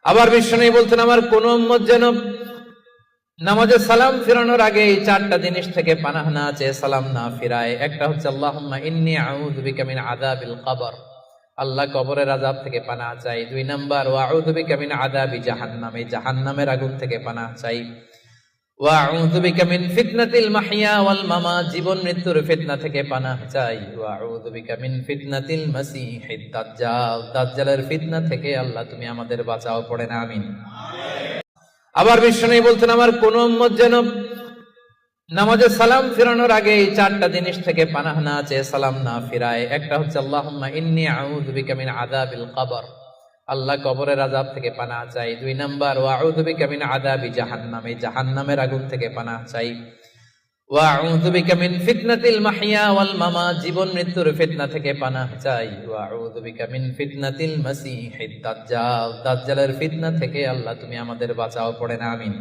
আবার বিশ্বনবী বলতেন, আমার কোন উম্মত যেন নামাজে সালাম ফিরানোর আগে এই চারটা জিনিস থেকে পানাহ না চেয়ে সালাম না ফিরায়। একটা হচ্ছে আল্লাহুম্মা ইন্নী আউযু বিকা মিন আযাবিল কবর, আল্লাহ কবরের আযাব থেকে পানাহ চাই। 2 নাম্বার ওয়া আউযু বিকা মিন আযাবি জাহান্নাম, এই জাহান্নামের আগুন থেকে পানাহ চাই। ওয়া আউযু বিকা মিন ফিতনাতিল মাহইয়া ওয়াল মামাত, জীবন মৃত্যুর ফিতনা থেকে পানাহ চাই। ওয়া আউযু বিকা মিন ফিতনাতিল মাসীহিদ দাজ্জাল, দাজ্জালের ফিতনা থেকে আল্লাহ তুমি আমাদের বাঁচাও, পড়েন আমিন। আবার বিশ্বনবী বলতেন, আমার কোন উম্মত যেন নামাজে সালাম ফিরানোর আগে এই চারটা জিনিস থেকে পানাহ না চেয়ে সালাম না ফিরায়। একটা হচ্ছে আল্লাহুম্মা ইন্নী আউযু বিকা মিন আযাবিল কবর, আল্লাহ কবরের আযাব থেকে পানাহ চাই। 2 নাম্বার ওয়া আউযু বিকা মিন আযাবি জাহান্নাম, এই জাহান্নামের আগুন থেকে পানাহ চাই। ওয়া আউযু বিকা মিন ফিতনাতিল মাহইয়া ওয়াল মামাত, জীবন মৃত্যুর ফিতনা থেকে পানাহ চাই। ওয়া আউযু বিকা মিন ফিতনাতিল মাসীহিদ দাজ্জাল, দাজ্জালের ফিতনা থেকে আল্লাহ তুমি আমাদের বাঁচাও, পড়েন আমিন।